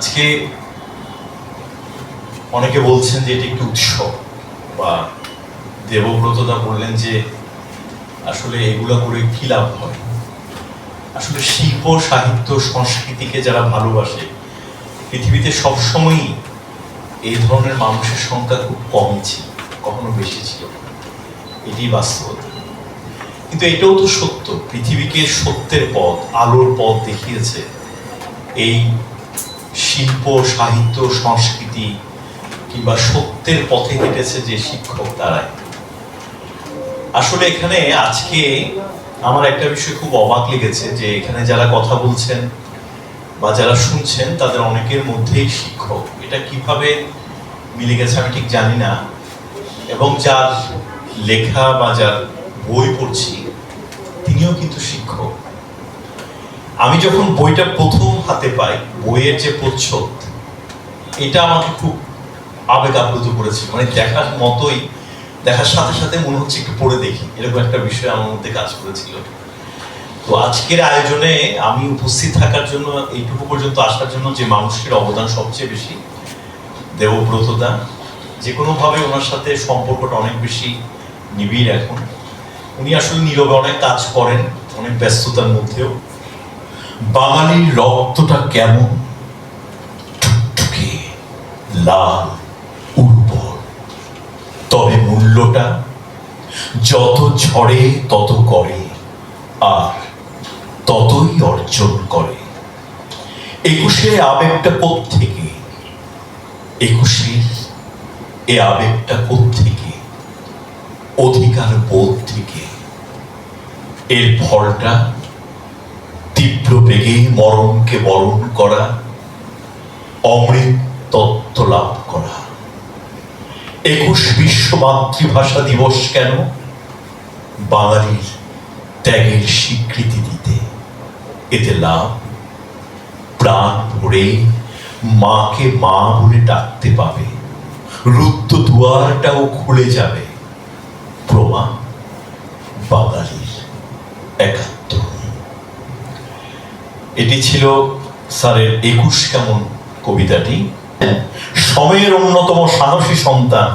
আজকে অনেকে বলছেন যে এটি একটি উৎসব, বা দেবব্রতদা বললেন যে আসলে এগুলা করে কি লাভ হয়। আসলে শিল্প, সাহিত্য, সংস্কৃতিকে যারা ভালোবাসে, পৃথিবীতে সবসময়ই এই ধরনের মানুষের সংখ্যা খুব কমই ছিল, কখনো বেশি ছিল না। এটি বাস্তবতা। কিন্তু এটাও তো সত্য, পৃথিবীকে সত্যের পথ, আলোর পথ দেখিয়েছে এই শিল্প, সাহিত্য, সংস্কৃতি কিংবা সত্যের পথে হেঁটেছে যে শিক্ষক তারাই। আসলে এখানে আজকে আমার একটা বিষয় খুব অবাক লেগেছে, যে এখানে যারা কথা বলছেন বা যারা শুনছেন তাদের অনেকের মধ্যেই শিক্ষক। এটা কিভাবে মিলে গেছে আমি ঠিক জানি না। এবং যার লেখা বা যার বই পড়ছি তিনিও কিন্তু শিক্ষক। আমি যখন বইটা প্রথম হাতে পাই, বইয়ের যে প্রচ্ছদ, এটা আমাকে খুব আবেগ আপ্লুত করেছিল। মানে দেখার মতোই, দেখার সাথে সাথে মনে হচ্ছে একটু পড়ে দেখি, এরকম একটা বিষয় আমার মধ্যে কাজ করেছিল। তো আজকের আয়োজনে আমি উপস্থিত থাকার জন্য, এইটুকু পর্যন্ত আসার জন্য যে মানুষের অবদান সবচেয়ে বেশি, দেবব্রতদা। যে কোনোভাবে ওনার সাথে সম্পর্কটা অনেক বেশি নিবিড় এখন। উনি আসলে নীরবে অনেক কাজ করেন, অনেক ব্যস্ততার মধ্যেও। বাঙালির রক্তটা কেমন টুকটুকে লাল, উর্বর, তবে মূল্যটা যত ঝড়ে তত করে, আর ততই অর্জন করে। একুশে আবেগটা কোত্থেকে, একুশের এ আবেগটা কোত্থেকে? অধিকার বোধ থেকে। এর ফলটা তীব্র বেগে মরণকে বরণ করা, অমৃত তত্ত্ব লাভ করা। 21 বিশ্ব মাতৃভাষা দিবস কেন? বাঙালির ত্যাগের স্বীকৃতি দিতে। এতে লাভ, প্রাণ ভরে মাকে মা বলে ডাকতে পাবে, রুদ্ধ দুয়ারটাও খুলে যাবে। প্রমাণ বাঙালির একাত্ম। এটি ছিল স্যারের 21 কেমন কবিতাটি। সময়ের অন্যতম সাহসী সন্তান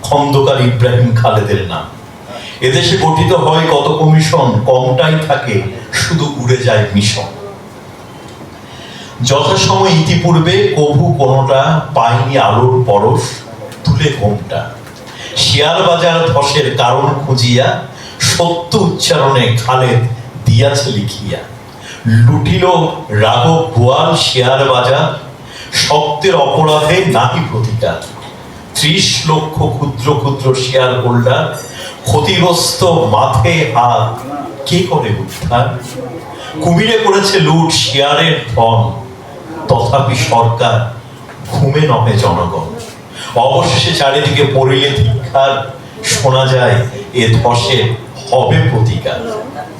খন্দকার ইব্রাহিম খালেদের নাম। এদেশে গঠিত হয় কত কমিশন, কমটাই থাকে শুধু উড়ে যায় মিশন। যথাসময় ইতিপূর্বে কভু কোনোটা পায়নি আলোর পরশ, তুলে ঘোমটা। শিয়াল বাজার ধসের কারণ খুঁজিয়া, সত্য উচ্চারণে খালেদ দিয়াছে লিখিয়া। লুটিল রাঘব বোয়াল শিয়াল বাজার, শব্দের অপরাধে নাহি প্রতিকার। 30 লক্ষ ক্ষুদ্র ক্ষুদ্র শেয়ার হোল্ডার, ক্ষতিগ্রস্ত মাথে হাত কে করে উদ্ধার? কুমিরে করেছে লুট শেয়ারের ধন, তথাপি সরকার ঘুমে নহে জনগণ। অবশেষে চারিদিকে পড়িলে ধিক্কার, শোনা যায় এ ধসে হবে প্রতিকার।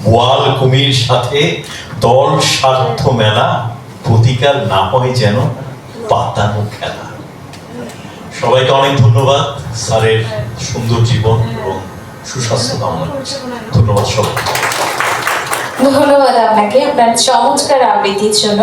বোয়াল কুমির সাথে দল স্বার্থ মেলা, প্রতিকার না হয় যেন পাতানো খেলা। সবাইকে অনেক ধন্যবাদ। স্যারের সুন্দর জীবন এবং সুস্বাস্থ্য কামনা করছি। ধন্যবাদ সবাই। ধন্যবাদ আপনাকে আপনার চমৎকার আবৃত্তির জন্য।